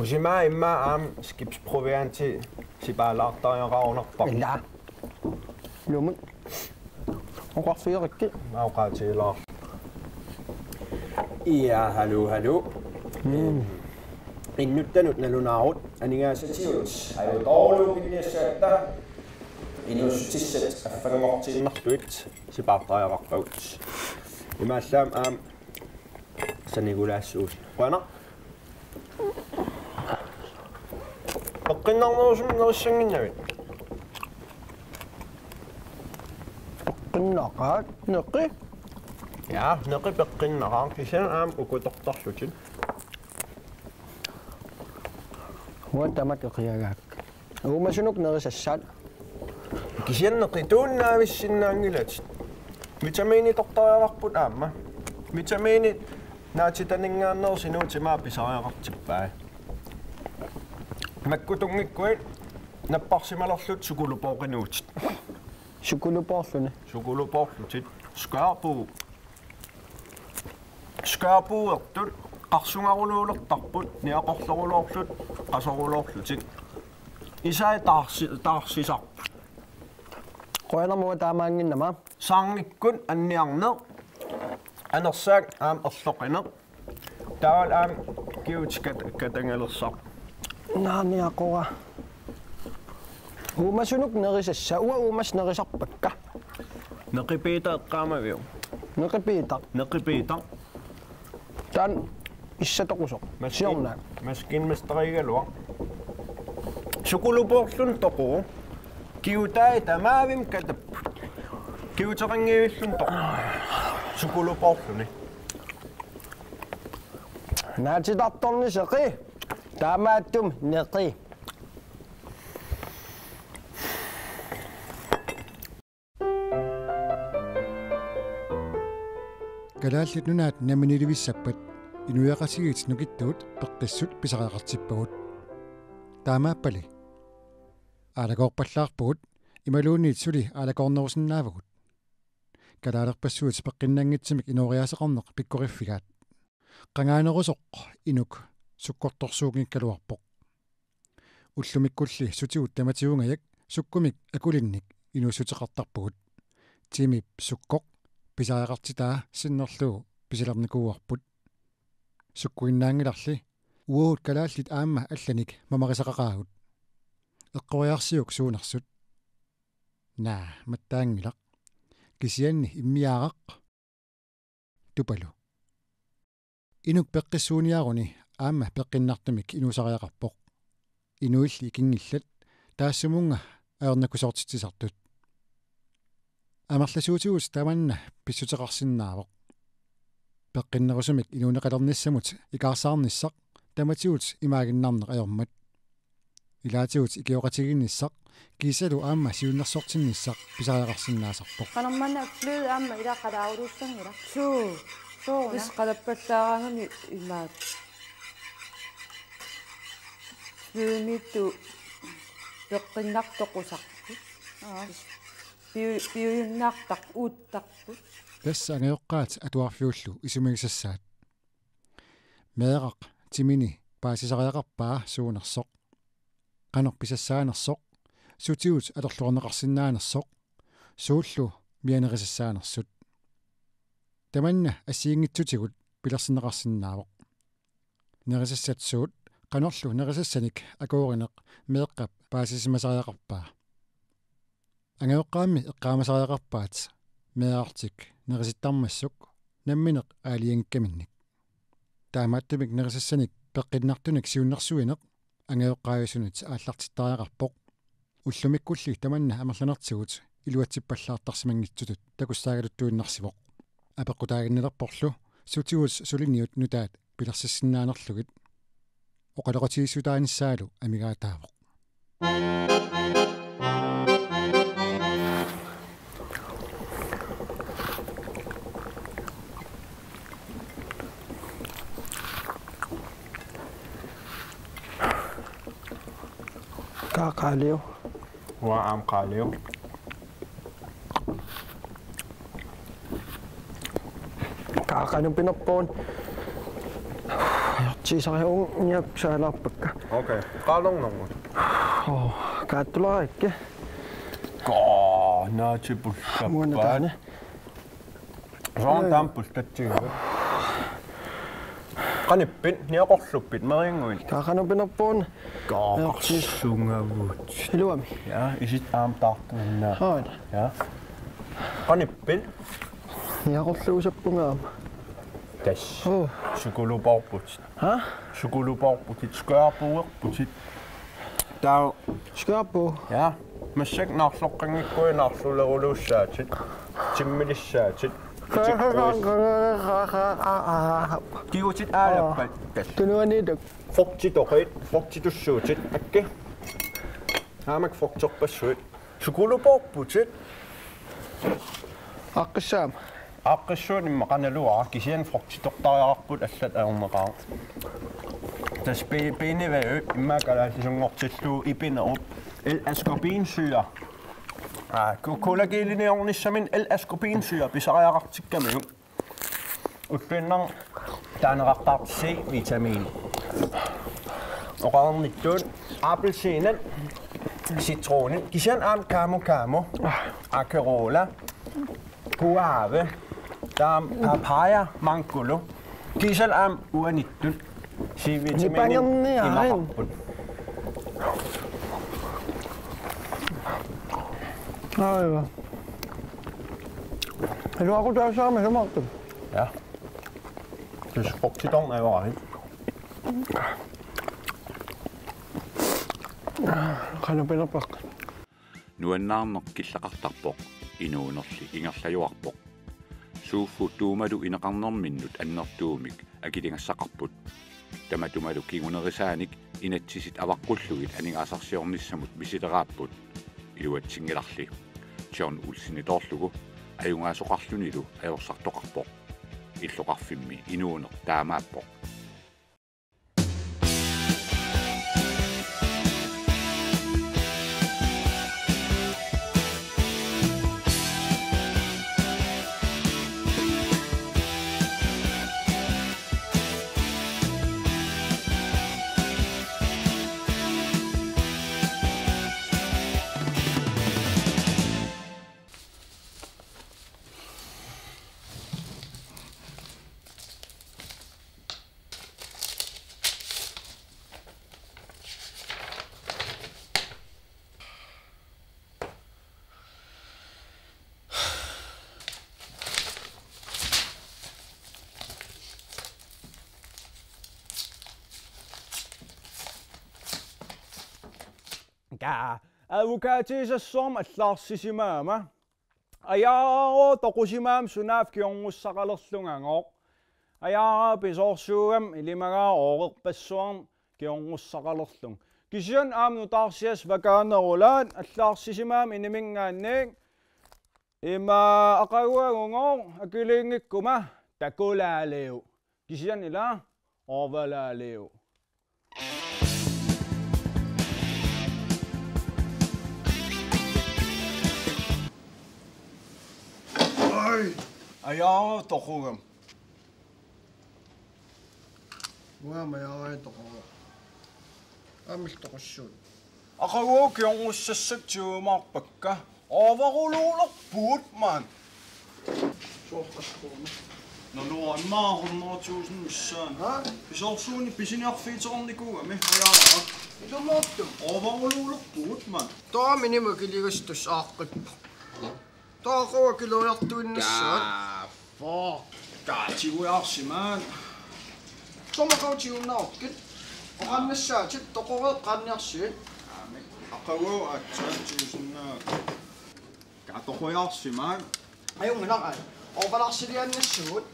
Kusima imma skibsprovianti sipaalaartariaqarunarpa. Illa. Lumun. Oqarfiiqikki. Auqaatiilaar. Ja, hallo. Innuttanut nalunaarut anigaasatiut ajutorluupinniassaata inussutissat affanngortiinnertuit sipaartariaqarpagut. Imaallaam sanigulaassuus. Qana Oqqinnarnerusum nerissanginnavit. Oqqinnaqaat neqqi. Ja, neqqi peqqinnaqaar kisan ukutortarlutin. Huatamat uqiagaak. Umasunuk nerisassaat. Kisan neqqi tuunnaamissinnaangilat. Vitamiini tortariaqarput aamma. Vitamiini naatitaningaannersinuutimaa pisariaqartippaa. Makkutungikkuit napparsimalerlut sukulupoqinuutit. Sukuluporluni. Sukuluporlutit. Skaapuuertut qarsungaruluulertarput niaqorloruluorlut qasoruluorlutit. Isai taarsisarput. Qoyanermuga taamaanginnama. Saangikkun anniarneq anersaak erloqineq taal kiutskat katangalersaaq. Naaniaqora. Umasunuk nerisassa umas nerisarpakka. Neqipiita eqqaamaviu. Neqipiita. Tan issatoqusoq. Siornaak. Maskin mastarigalua. Sukuluporlun toqu kiutai tamaavim katap. Kiuterangiullun toq. Sukuluporluni. Naatitartorni seqi. Taamaattum neqi. Kalaallit nunaat naminilivissappat inuiaqasigit nukittuut peqqissut pisaqaqartippagut. Taamaappali. Aalakoorpallaarpugut imaluunniit suli aalakoornerusinnaavagut. Kalaalerpassuut peqqinnangitsimik inuoriaseqarneq pikkoriffigaat. Qangaanerusoq inuk sukkortorsuugingikkaluarpoq. Ullumikkulli sutigut tamatiungajak sukkumik akulinnik inuussuteqartarpugut. Timip sukkoq pisariaqartitaa sinnerluu pisilarnikuuarput. Sukkuinnaangilarli uut kalaallit aamma allanik mamarisaqaqaagut. Eqqoriarsiuk suunersut. Naa mattaangilaq. Kisianni immiaaraq. Tupalu. Inuk peqqissuuniaruni aamma peqqinnartumik inuusariaqarpoq. Inuilli ikingillat taassumunga aernakusortitisartut. Amarlasuutigut tamanna pissuteqarsinnaavoq. Peqqinnerusumik inuuneqalernissamut ikaarsaarnissaq tamatigut imaaginnarneq ajormat. Ilaatigut ikioqatiginnissaq kiisalu aamma siunnersortinnissaq pisariaqarsinnaasarpoq. Qanermanna fløde aamma ilaqalaaruussangira. Soona. Isqalappallaarangami imaat. Flødemittu peqqinnartoqusarpu. Piunnartaq uuttarput. Tässä angeoqqaat atuarfiullu isumigisassaat. Meeraq timini paasisariaqarpaa suunersoq. Qanorpisassaanersoq sutigut atorluorneqarsinnaanersoq suullu mianerissassaanersut. Tamanna assiingitsutigut pilersinneqarsinnaavoq. Nerissassatsuut qanorlu nerisassanik akuurineq meeqqap paasisimasariaqarpaa. Angeoqqaammi eqqaamasariaqarpaat meeartik nerisittarmassuk nammineq aaliangikkaminnik. Taamaattumik nerisassanik peqqinnartunik siunnersuineq angeoqqaajusunut aallartittariaqarpoq. Ullumikkulli tamanna amerlanertigut iluatsippallaartarsimangitsutut takussaagaluttuinnarsivoq. Apeqqutaaginnilerporlu sutigut suliniut nutaat pilersissinaanerlugit. Oqaloqatiissutaanisaalu amigaataavoq. Qaaqaaliu. Waa qaaliu. Qaaqanun pinerpuun. tiisariung niap saalarpakka. Okay. Qalornergut. Kaattularikke. Naatipulsappaat. Muanataane. Soon tampus tatsigu. Qanippit niaqorluppit merianguit. Qaaqanupinerpuun. Qaaqarsungagut. Iluami. Ja, isit aamtaartunnaa. Haana. Ja. Qanippit Niaqorluusappungaama. tas. Sukuluporput. Ha? Sukuluporputit skørpuerputit. Taa Skørpu. ja. Massak naarloqqanngikkuи naarluleruluussaatit. Timmilisaatit. Kiutit aalappat tas. Tunuaniituk. Frugtitussuutit akki. Haamak frugtorpassuit. Sukuluporputit. Aqqissaama. Aqqissuut immaqanaluara kisian frugtitortariarput allat aorneqaa. Tas benevæ immaaqalaasisungortilluu ipinerup L-ascorbinsyre. Kollageelineornissamin L-ascorbinsyre pisariaqartikkamiu. Utlinner taaneraqtaart C-vitamin. Oqarnittuun appelsiinen, citronen, kisian aam kamo, acerola, guave, taam papaya, mangolo. Kisian aam uanittun. C-vitaminin imaqarput. Aivan. Haluaako tää saame samalta? Ja. Dus frugtitorn er jo ret. Qanupinerpaq. Nuannaarneq killaqartarpoq inuunerli ingerlajuarpoq. Suuffu tuumalu ineqarnerminnut annertuumik akilingassaqarput. Tamatumalu kingunerisaanik inatsisit avaqqullugut aningaasarsiornissamut misileraaput. Iluatsingilarli. John ulsinitorlugu ajungaasoqarlunilu ajorsartoqarpoq. Illoqarfimmi inuuner taamaappoq. Avukaatisassorm allaarsisimama ayaaro toqusimaam sunaaf kiorngussaqalerlungangooq ayaara pisoorsuugam ilimagaa ooqerpassuarm kiorngussaqalerlung kisian aamnutaarsias vakaanerulaat allaarsisimam inimingaanniik ima aqaguagungooq akiliingikkuma takulaaliu kisian ila orvalaaliu. Ayaara toqugam. Uama yaara toqugam. Amil toqussuut. Aqaguo kiorngussassak tiumaarpakka overuluulerpuut man. Soorqassuuma. Nalua immaaqornertuusin missaan. Pisorsuuni pisiniarfiiterornikuugami ayaara. Ilumoottu. Overuluulerpuut man. Taaminima kiligastus aaqqippa. Taaqua kilojartuinnissaat. Kaatiguiarsimaan. Tomaqautiunnaorkit. Oqannissaatit toqoreq qaanniarsiit. Aqaguo atsaatuusinnaa. Kaatoquiarsimaan. Ajunginaqai. Orvalarsiliannassuut.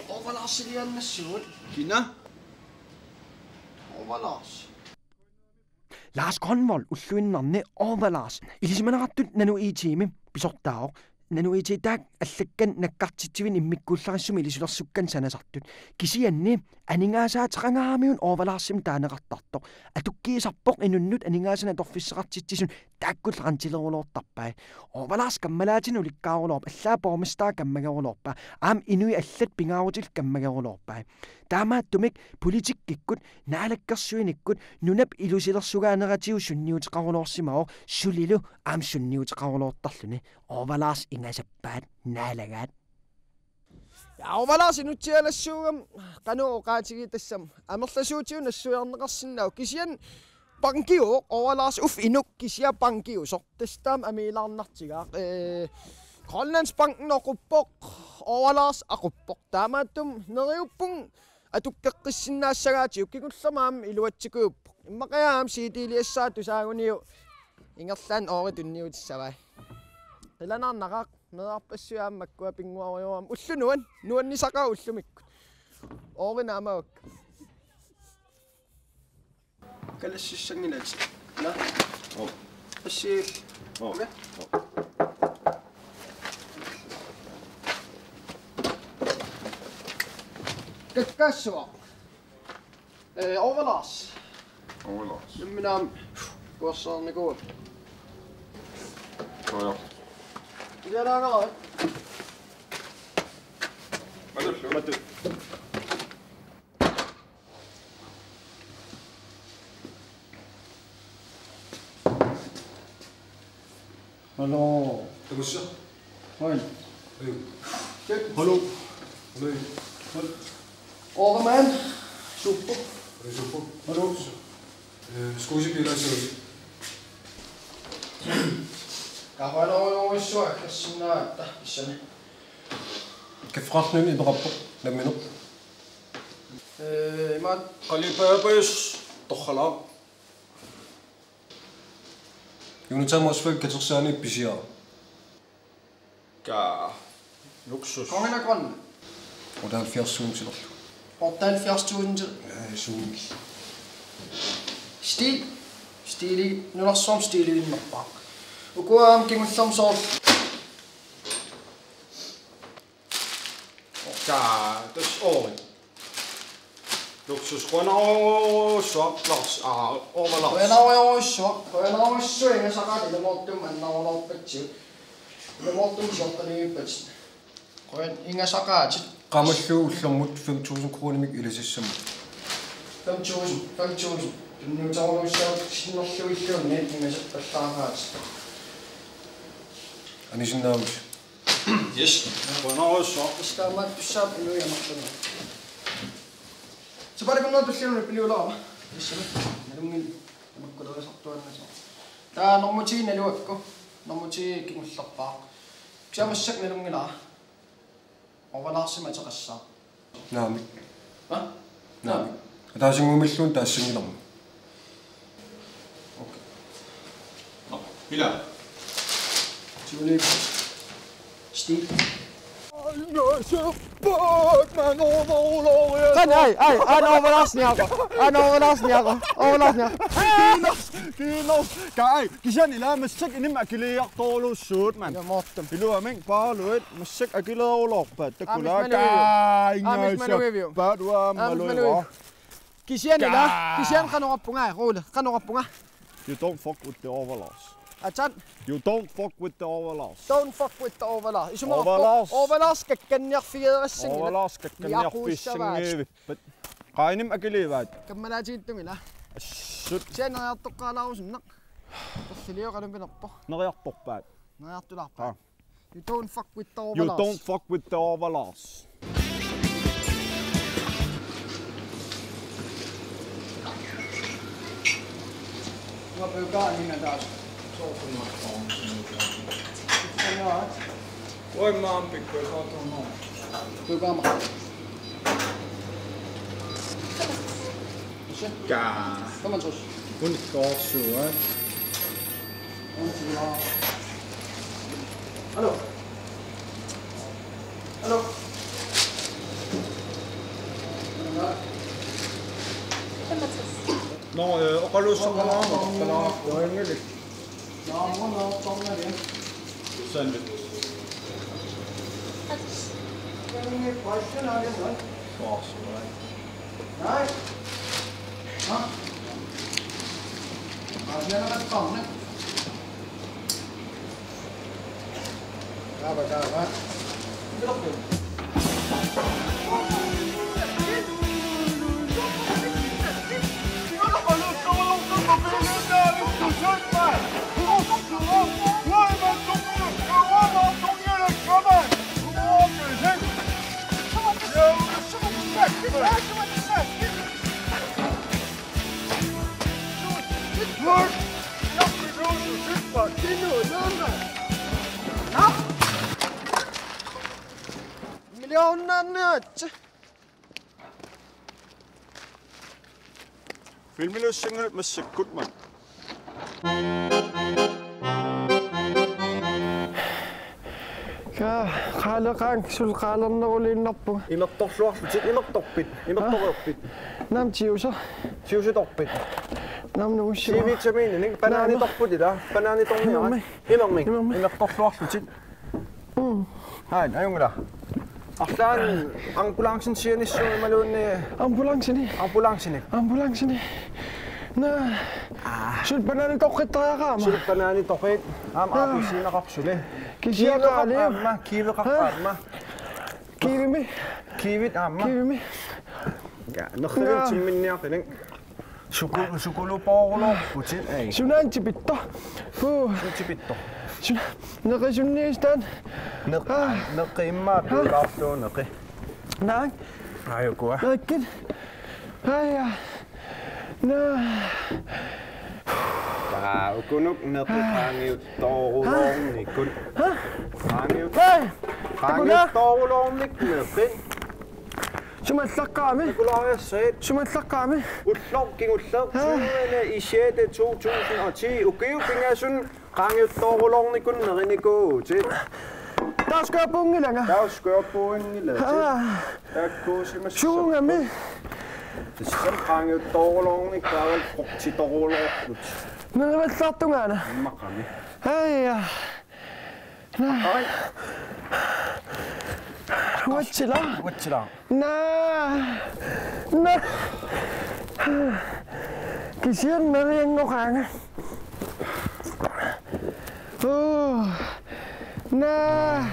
Orvalarsiliannassuut. Kina. Orvalars. Lars Grønvold ulluinnarni orvalaarsin ilisimanaqattut nanu iitiimi pisortaaoq nanuitiitaak allakkan nakkartitsivin immikkuullarassumi ilisulersukkan sanasartut kisianni aningaasaateqangaarmiun overlaarsim taaneqartartoq atukkiisarpoq inunnut aningaasana torfisseqartitsisun taakkullarantilleruloortarpai overlaars kammalaatinu ulikkaaruloorpa allaapormistaa kammagerulorpa aam inui allat pingaarutil kammagerulorpai taamaattumik politikkikut naalakkersuinikkut nunap ilusilersugaaneratiu sunniuteqarulorsimao sulilu aam sunniuteqarulortarluni overlaars ingasappaat naalagaat overlaars inutsialassuugam qanu oqaatigitassam amerlasuutiun assuiarneqarsinnau kisian pankiu overlaars uf inuk kisia pankiu sortastam amiilaarnartigaa Grønlands Banken oquppoq overlaars aquppoq taamaattum neriuppung atukkeqqissinaassagaatiuk kikullamaam iluatsikuuppoq immaqayaam siitiliassaatu saaguniu ingerlaan oori tunniutissavai qilanaarnaqaaq meerpassuaammakkua pinguariuam ullunuan nuannisaqa ullumikkut oorinaamavak kalassissangilats na assi okay Kakkassua. Overlaars. Overlaars. Minä kuossaan niinku. Joo. Mitä nää on? Matu. Hallo. Tuossa. Hoi. Hallo. Overman. Suppo. Hallo. Scusi pilaisius. Kahoiluuissua kassina että issani. Gefragt i drappo. Lad mig nu. Mä Qalipabis tokhla. Junitamusfel katersaani pisia. Ka luksus. kongina grønne. 78 til. 78.000 Suun. Stili. Nu er som stili i mappa. Og gå om kring som så. Ka das året. Luksus grønne så plads overlaps. Koen auissua inga sakati le mottum anna oloppetsiu. Le mottum sottani yppets. Koen inga sakati. Qamallu ullermut 5000 kroner mig ilisissam. 5.000. Nu tager du så sinnerluilluun inga sappallaahaat. Ani sinnaavus. Yes. Grønne så. Iskaamat pissap ilu ja mattuna. Så bare kun noget beslutte piluulaa. Issana. Nerungil. Makkuda sattuanna so. Ta normuti neluakko. Normuti kingullappaa. Ksiamassak nerungila. Overlaarsimat eqassaa. Naami. Ha? Naami. Ataasingumilluun taassingilarmu. Mila. Tuli. Stil. Kan ai overlarsniaqo. Kiitos. Kai, kisan ila massak inim akiliartooluussuut man. Ja mottum. Iluaming paaluit massak akileruloorpa takula Amismanuivio. Padua maluiwa. Kisian qanoqappunga ruule qanoqappunga. You don't fuck with the overlaps. Atsan. You don't fuck with the overlaps. Don't fuck with the overlaars. Isuma Overlaars. overlaars kakkanniarfigeerassingila. Overlaps kakkanniarpissingiivippat. Qainim akilivaat. Kammalaatiittungila. Assut Sianeriartoqqaalaarusunnaq. Tassiliuqaluminerpo. neriartorpaat. Neriartularpa. You don't fuck with the You overlaars. don't fuck with the overlaps. Mä pyykaan nimen taas. Voi maan pikku ja saatu noin. Pyykaan mä. Ka. Kom sus. Kun korsu, Hallo. Hallo. No, oqaluussaqalaama oqqalaaq. Ja, mun on tonne. Sen. Đấy. Đó. Ở đây nó bắt cổng đấy. Ra vào ra. Cái lốc rồi. Filmilussingel massakkutman. Kaalakang sulkalan na ulinnappu. Inortorluarlutik inortorpit inortoriorpit Nam tiusa. siusitorpit Nam nuussi. C-vitamiinin banaanitorputila banaanitorniara inermik inortorluarlutik hain ajungla arlaan ambulancen sianissuumi maluunni Ambulansini. Na. Sul banaani toqqittariaqaama. sul banaanitorpit aam aapissiinaqarsuli Kisiaqaali. amma kiiveqarpaamma kiivit aamma nerrivin timminniaqiling sukulupoorulorputit ei Sunaantipitto. sutipitto Neqisunniistaan. neqqiimmaa piulaarluu neqi Naang. ajukua Nakkin. Aya. Na. ukunuk neqi qaangiuttoorulornikun qaangiuttoorulornik neqi Sumallaqqaami. kulariassait Sumallaqqaami. ullor kingulleq suuna isiate 2010 ukiu pingasun qaangiuttoorulornikun nerinikuutit Taaskaapuungilanga. tauskuappuingile takkuusimas Suungami. Sam qaangiuttoorulornik taagal proqtitorulorlut Nerivallartungaana. maqami Aya. ai Watsila. watsila Na. Kisian meriangoqaanga. Na.